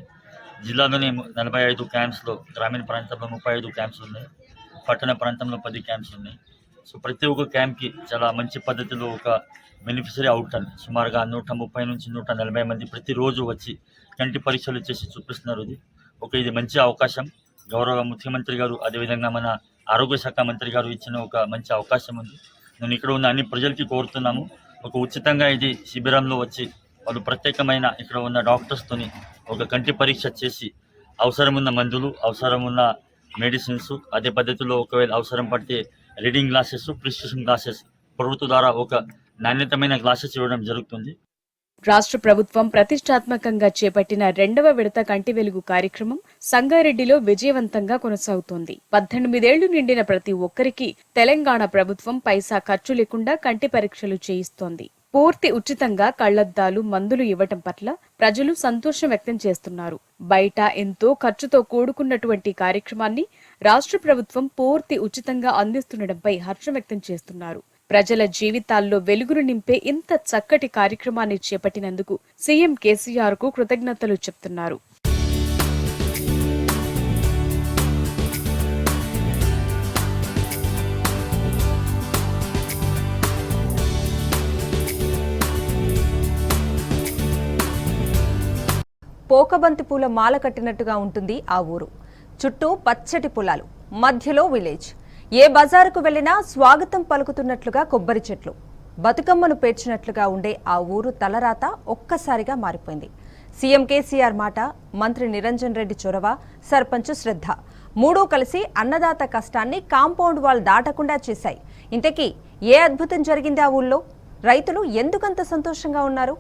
[SPEAKER 10] జిల్లాలోని 45 క్యాంప్స్లో, గ్రామీణ ప్రాంతంలో 35 క్యాంప్స్ ఉన్నాయి, పట్టణ ప్రాంతంలో 10 క్యాంప్స్ ఉన్నాయి. సో ప్రతి ఒక్క క్యాంప్కి చాలా మంచి పద్ధతిలో ఒక బెనిఫిషరీ అవుట్కమ్ సుమారుగా 130 నుంచి 140 మంది ప్రతిరోజు వచ్చి కంటి పరీక్షలు చేసి చూపిస్తున్నారు. ఇది మంచి అవకాశం. గౌరవ ముఖ్యమంత్రి గారు, అదేవిధంగా మన ఆరోగ్య శాఖ మంత్రి గారు ఇచ్చిన ఒక మంచి అవకాశం ఉంది. నేను ఇక్కడ ఉన్న అన్ని ప్రజలకి కోరుతున్నాము, ఒక ఉచితంగా ఇది శిబిరంలో వచ్చి వాళ్ళు ప్రత్యేకమైన ఇక్కడ ఉన్న డాక్టర్స్తోని ఒక కంటి పరీక్ష చేసి అవసరమున్న మందులు, అవసరమున్న మెడిసిన్స్, అదే పద్ధతిలో ఒకవేళ అవసరం పడితే రీడింగ్ గ్లాసెస్, ప్రిస్క్రిప్షన్ గ్లాసెస్ ప్రభుత్వం ద్వారా ఒక నాణ్యతమైన గ్లాసెస్ ఇవ్వడం జరుగుతుంది.
[SPEAKER 6] రాష్ట్ర ప్రభుత్వం ప్రతిష్టాత్మకంగా చేపట్టిన 2వ విడత కంటి వెలుగు కార్యక్రమం సంగారెడ్డిలో విజయవంతంగా కొనసాగుతోంది. 18 ఏళ్లు నిండిన ప్రతి ఒక్కరికి తెలంగాణ ప్రభుత్వం పైసా ఖర్చు లేకుండా కంటి పరీక్షలు చేయిస్తోంది. పూర్తి ఉచితంగా కళ్లద్దాలు, మందులు ఇవ్వటం పట్ల ప్రజలు సంతోషం వ్యక్తం చేస్తున్నారు. బయట ఎంతో ఖర్చుతో కూడుకున్నటువంటి కార్యక్రమాన్ని రాష్ట్ర ప్రభుత్వం పూర్తి ఉచితంగా అందిస్తుండటంపై హర్షం వ్యక్తం చేస్తున్నారు. ప్రజల జీవితాల్లో వెలుగును నింపే ఇంత చక్కటి కార్యక్రమాన్ని చేపట్టినందుకు సీఎం కేసీఆర్ కు కృతజ్ఞతలు చెప్తున్నారు.
[SPEAKER 5] పోకబంతి పూల మాల కట్టినట్టుగా ఉంటుంది ఆ ఊరు. చుట్టూ పచ్చటి పొలాలు, మధ్యలో విలేజ్. ఏ బజారుకు వెళ్లినా స్వాగతం పలుకుతున్నట్లుగా కొబ్బరి చెట్లు. బతుకమ్మను పేర్చినట్లుగా ఉండే ఆ ఊరు తలరాత ఒక్కసారిగా మారిపోయింది. సీఎం కేసీఆర్ మాట, మంత్రి నిరంజన్ రెడ్డి చొరవ, సర్పంచ్ శ్రద్ధ మూడూ కలిసి అన్నదాత కష్టాన్ని కాంపౌండ్ వాల్ దాటకుండా చేశాయి. ఇంతకీ ఏ అద్భుతం జరిగింది ఆ ఊళ్ళో? రైతులు ఎందుకంత సంతోషంగా ఉన్నారు?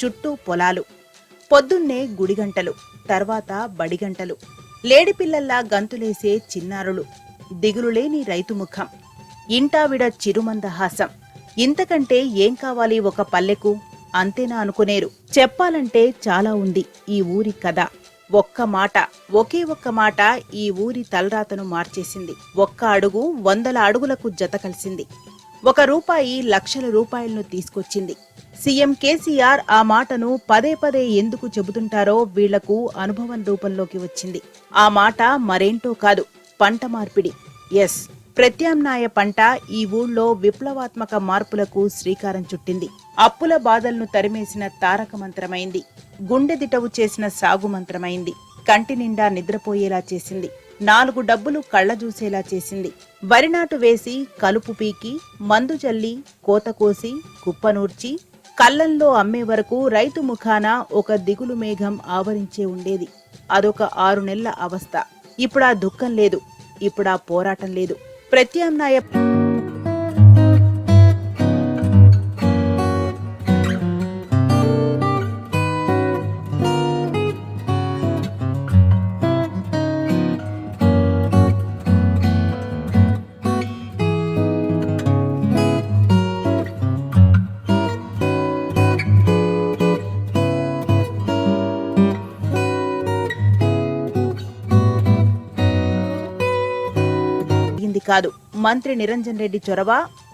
[SPEAKER 4] చుట్టూ పొలాలు, పొద్దున్నే గుడిగంటలు, తర్వాత బడిగంటలు, లేడిపిల్లల్లా గంతులేసే చిన్నారులు, దిగులులేని రైతు ముఖం, ఇంటావిడ చిరుమందహాసం. ఇంతకంటే ఏం కావాలి ఒక పల్లెకు? అంతేనా అనుకునేరు. చెప్పాలంటే చాలా ఉంది ఈ ఊరి కథ. ఒకే ఒక్క మాట ఈ ఊరి తలరాతను మార్చేసింది. ఒక్క అడుగు 100 అడుగులకు జత కలిసింది. 1 రూపాయి లక్షల రూపాయలను తీసుకొచ్చింది. సీఎం కేసీఆర్ ఆ మాటను పదే పదే ఎందుకు చెబుతుంటారో వీళ్లకు అనుభవం రూపంలోకి వచ్చింది. ఆ మాట మరేంటో కాదు, పంట మార్పిడి. ఎస్, ప్రత్యామ్నాయ పంట ఈ ఊళ్ళో విప్లవాత్మక మార్పులకు శ్రీకారం చుట్టింది. అప్పుల బాధలను తరిమేసిన తారక మంత్రమైంది. గుండెదిటవు చేసిన సాగు మంత్రమైంది. కంటి నిండా నిద్రపోయేలా చేసింది. 4 డబ్బులు కళ్ళ చూసేలా చేసింది. వరినాటు వేసి, కలుపు పీకి, మందు జల్లి, కోత కోసి, కుప్పనూర్చి, కళ్ళంలో అమ్మే వరకు రైతు ముఖాన ఒక దిగులు మేఘం ఆవరించే ఉండేది. అదొక 6 నెలల అవస్థ. ఇప్పుడా దుఃఖం లేదు, ఇప్పుడా పోరాటం లేదు. ప్రత్యామ్నాయ కాదు. మంత్రి నిరంజన్ రెడ్డి చొరవ,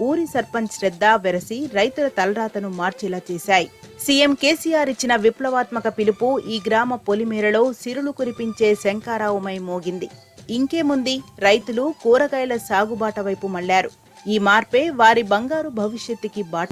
[SPEAKER 4] ఊరి సర్పంచ్ శ్రద్ధ వెరసి రైతుల తలరాతను మార్చేలా చేశాయి. సీఎం కేసీఆర్ ఇచ్చిన విప్లవాత్మక పిలుపు ఈ గ్రామ పొలిమేరలో సిరులు కురిపించే శంఖారావుమై మోగింది. ఇంకేముంది, రైతులు కూరగాయల సాగుబాట వైపు మళ్లారు. ఈ మార్పే వారి బంగారు భవిష్యత్తుకి బాట.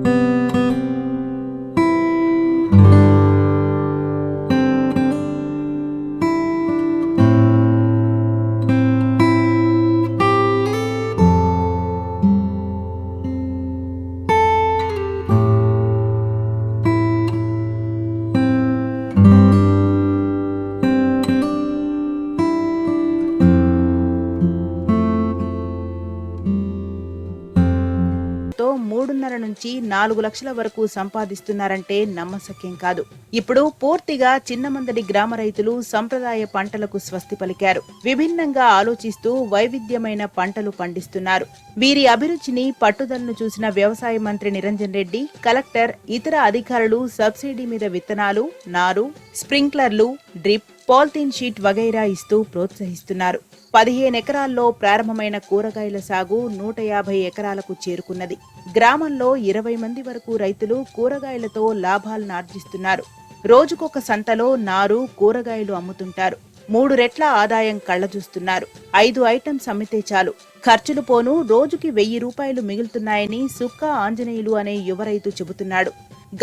[SPEAKER 4] తో 3.5 నుంచి 4 లక్షల వరకు సంపాదిస్తున్నారంటే నమ్మశక్యం కాదు. ఇప్పుడు పూర్తిగా చిన్నమందడి గ్రామ రైతులు సంప్రదాయ పంటలకు స్వస్తి పలికారు. విభిన్నంగా ఆలోచిస్తూ వైవిధ్యమైన పంటలు పండిస్తున్నారు. వీరి అభిరుచిని, పట్టుదలను చూసిన వ్యవసాయ మంత్రి నిరంజన్ రెడ్డి, కలెక్టర్, ఇతర అధికారులు సబ్సిడీ మీద విత్తనాలు, నారు, స్ప్రింక్లర్లు, డ్రిప్, పాలిథీన్ షీట్ వగైరా ఇస్తూ ప్రోత్సహిస్తున్నారు. 15 ఎకరాల్లో ప్రారంభమైన కూరగాయల సాగు 150 ఎకరాలకు చేరుకున్నది. గ్రామంలో 20 మంది వరకు రైతులు కూరగాయలతో లాభాలను ఆర్జిస్తున్నారు. రోజుకొక సంతలో నారు, కూరగాయలు అమ్ముతుంటారు. 3 రెట్ల ఆదాయం కళ్లజూస్తున్నారు. 5 ఐటమ్స్ అమ్మితే చాలు, ఖర్చులు పోను రోజుకి 1000 రూపాయలు మిగులుతున్నాయని సుక్కా ఆంజనేయులు అనే యువ రైతు చెబుతున్నాడు.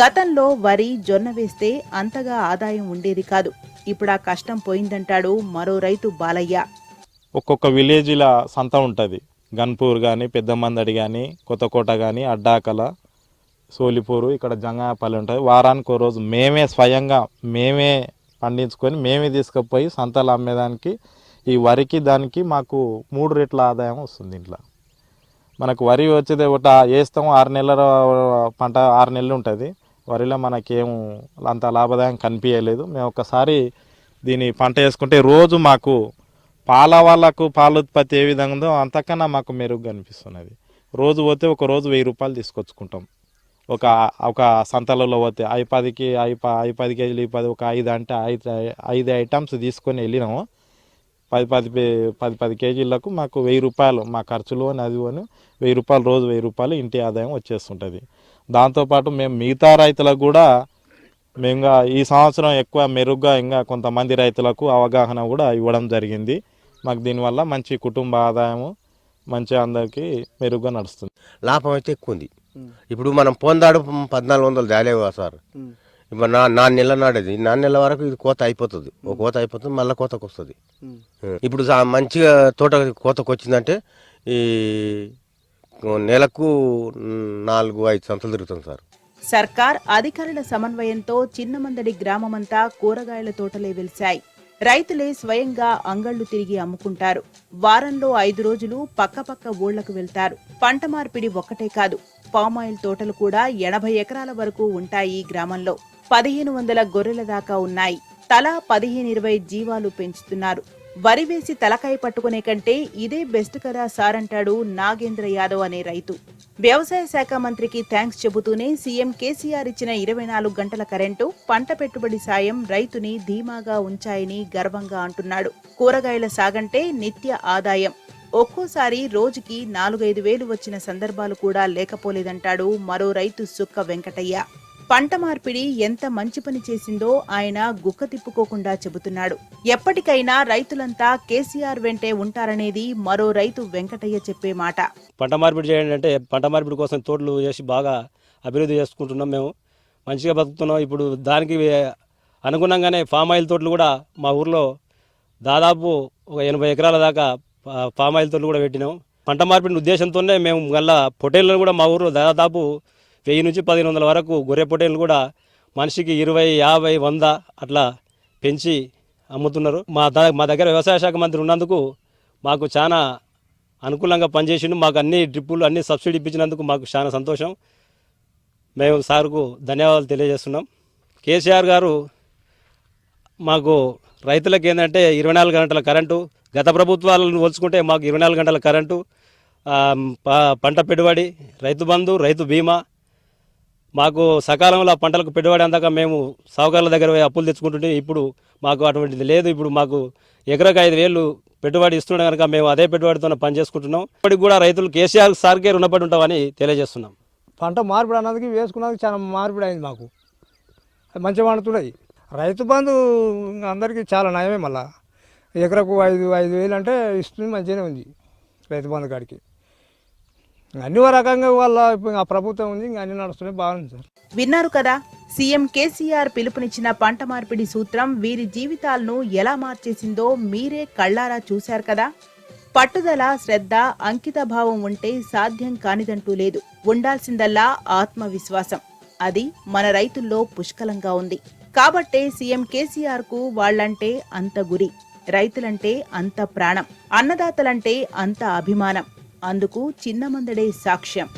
[SPEAKER 4] గతంలో వరి, జొన్న వేస్తే అంతగా ఆదాయం ఉండేది కాదు. ఇప్పుడా కష్టం పోయిందంటాడు మరో రైతు బాలయ్య.
[SPEAKER 11] ఒక్కొక్క విలేజ్ల సంత ఉంటుంది. గన్పూర్ కానీ, పెద్దమందడి కానీ, కొత్తకోట కానీ, అడ్డాకల, సోలిపూరు, ఇక్కడ జంగాపల్లి ఉంటుంది. వారానికి 1 రోజు మేమే స్వయంగా పండించుకొని మేమే తీసుకుపోయి సంతలు అమ్మేదానికి ఈ వరికి దానికి మాకు 3 రెట్ల ఆదాయం వస్తుంది. ఇంట్లో మనకు వరి వచ్చేది ఒకటి వేస్తాం, 6 నెలల పంట 6 నెలలు ఉంటుంది. వరిలో మనకేం అంత లాభదాయం కనిపించలేదు. మేము ఒక్కసారి దీని పంట వేసుకుంటే రోజు మాకు వాళ్ళకు పాల ఉత్పత్తి ఏ విధంగా ఉందో అంతకన్నా మాకు మెరుగ్గా అనిపిస్తున్నది. రోజు పోతే ఒక రోజు 1000 రూపాయలు తీసుకొచ్చుకుంటాం. ఒక సంతలలో పోతే 10 కేజీలు 10 ఒక 5 అంటే 5 ఐటమ్స్ తీసుకొని వెళ్ళినాము. 10 కేజీలకు మాకు 1000 రూపాయలు మా ఖర్చులు అని అది అని 1000 రూపాయలు, రోజు 1000 రూపాయలు ఇంటి ఆదాయం వచ్చేస్తుంటుంది. దాంతోపాటు మేము మిగతా రైతులకు కూడా మేము ఈ సంవత్సరం ఎక్కువ మెరుగ్గా ఇంకా కొంతమంది రైతులకు అవగాహన కూడా ఇవ్వడం జరిగింది. మాకు దీనివల్ల మంచి కుటుంబ ఆదాయము మంచి అందరికీ మెరుగ్గా నడుస్తుంది.
[SPEAKER 12] లాభం అయితే ఎక్కువ ఉంది. ఇప్పుడు మనం పొందాడు 1400 దాలేవు సార్. ఇప్పుడు 4 నెలల నాడేది, 4 నెలల వరకు ఇది కోత అయిపోతుంది. ఒక కోత అయిపోతుంది, మళ్ళీ కోతకు వస్తుంది. ఇప్పుడు మంచిగా తోట కోతకు వచ్చిందంటే ఈ నెలకు 4-5 సంతలు తిరుగుతుంది సార్.
[SPEAKER 4] సర్కార్ అధికారుల సమన్వయంతో చిన్నమందడి గ్రామమంతా కూరగాయల తోటలే వెలిశాయి. రైతులే స్వయంగా అంగళ్లు తిరిగి అమ్ముకుంటారు. వారంలో 5 రోజులు పక్కపక్క ఊళ్లకు వెళ్తారు. పంట మార్పిడి ఒక్కటే కాదు, పామాయిల్ తోటలు కూడా 80 ఎకరాల వరకు ఉంటాయి. గ్రామంలో 1500 గొర్రెల దాకా ఉన్నాయి. తలా 15-20 జీవాలు పెంచుతున్నారు. వరి వేసి తలకాయ పట్టుకునే కంటే ఇదే బెస్ట్ కదా సార్ అంటాడు నాగేంద్ర యాదవ్ అనే రైతు. వ్యవసాయ శాఖ మంత్రికి థ్యాంక్స్ చెబుతూనే సీఎం కేసీఆర్ ఇచ్చిన 24 గంటల కరెంటు, పంట పెట్టుబడి సాయం రైతుని ధీమాగా ఉంచాయని గర్వంగా అంటున్నాడు. కూరగాయల సాగంటే నిత్య ఆదాయం. ఒక్కోసారి రోజుకి 4-5 వేలు వచ్చిన సందర్భాలు కూడా లేకపోలేదంటాడు మరో రైతు సుక్క వెంకటయ్య. పంట మార్పిడి ఎంత మంచి పని చేసిందో ఆయన గుక్క తిప్పుకోకుండా చెబుతున్నాడు. ఎప్పటికైనా రైతులంతా కేసీఆర్ వెంటే ఉంటారనేది మరో రైతు వెంకటయ్య చెప్పే మాట.
[SPEAKER 13] పంట మార్పిడి చేయండి అంటే పంట మార్పిడి కోసం తోటలు చేసి బాగా అభివృద్ధి చేసుకుంటున్నాం. మేము మంచిగా బతుకుతున్నాం. ఇప్పుడు దానికి అనుగుణంగానే ఫామ్ ఆయిల్ తోటలు కూడా మా ఊర్లో దాదాపు ఒక 80 ఎకరాల దాకా ఫామ్ ఆయిల్ తోటలు కూడా పెట్టినాం. పంట మార్పిడి ఉద్దేశంతోనే మేము మళ్ళీ పొటేళ్ళను కూడా మా ఊర్లో దాదాపు 1000 నుంచి 1500 వరకు గొర్రె పొటేళ్ళు కూడా మనిషికి 20, 50, 100 అట్లా పెంచి అమ్ముతున్నారు. మా దగ్గర వ్యవసాయ శాఖ మంత్రి ఉన్నందుకు మాకు చాలా అనుకూలంగా పనిచేసిండు. మాకు అన్ని డ్రిప్పులు అన్ని సబ్సిడీ ఇప్పించినందుకు మాకు చాలా సంతోషం. మేము సార్కు ధన్యవాదాలు తెలియజేస్తున్నాం. కేసీఆర్ గారు మాకు రైతులకు ఏంటంటే 24 గంటల కరెంటు, గత ప్రభుత్వాలను పోల్చుకుంటే మాకు 24 గంటల కరెంటు, పంట పెట్టుబడి, రైతు బంధు, రైతు బీమా, మాకు సకాలంలో పంటలకు పెట్టుబడి అందాక మేము సాగుకారుల దగ్గర అప్పులు తెచ్చుకుంటుంటే ఇప్పుడు మాకు అటువంటిది లేదు. ఇప్పుడు మాకు ఎకరకు 5,000 పెట్టుబడి ఇస్తుండే కనుక మేము అదే పెట్టుబడితో పని చేసుకుంటున్నాం. ఇప్పటికి కూడా రైతులు కేసీఆర్ సార్కే రుణపడి ఉంటామని తెలియజేస్తున్నాం.
[SPEAKER 14] పంట మార్పిడి అన్నది వేసుకున్నది చాలా మార్పిడి అయింది. మాకు మంచిగా పండుతున్నాయి. రైతు బంధు అందరికీ చాలా నయమే. మళ్ళీ ఎకరకు 5,000 అంటే ఇస్తుంది, మంచిగానే ఉంది రైతు బంధు కాడికి. అన్ని రకంగా వాళ్ళ ఆ ప్రభుత్వం ఉంది, ఇంకా అన్ని నడుస్తున్నాయి, బాగుంది సార్.
[SPEAKER 4] విన్నారు కదా, సీఎం కేసీఆర్ పిలుపునిచ్చిన పంట మార్పిడి సూత్రం వీరి జీవితాలను ఎలా మార్చేసిందో మీరే కళ్ళారా చూశారు కదా. పట్టుదల, శ్రద్ధ, అంకితభావం ఉంటే సాధ్యం కానిదంటూ లేదు. ఉండాల్సిందల్లా ఆత్మవిశ్వాసం. అది మన రైతుల్లో పుష్కలంగా ఉంది. కాబట్టే సీఎం కేసీఆర్ కు వాళ్లంటే అంత గురి, రైతులంటే అంత ప్రాణం, అన్నదాతలంటే అంత అభిమానం. అందుకు చిన్నమందడే సాక్ష్యం.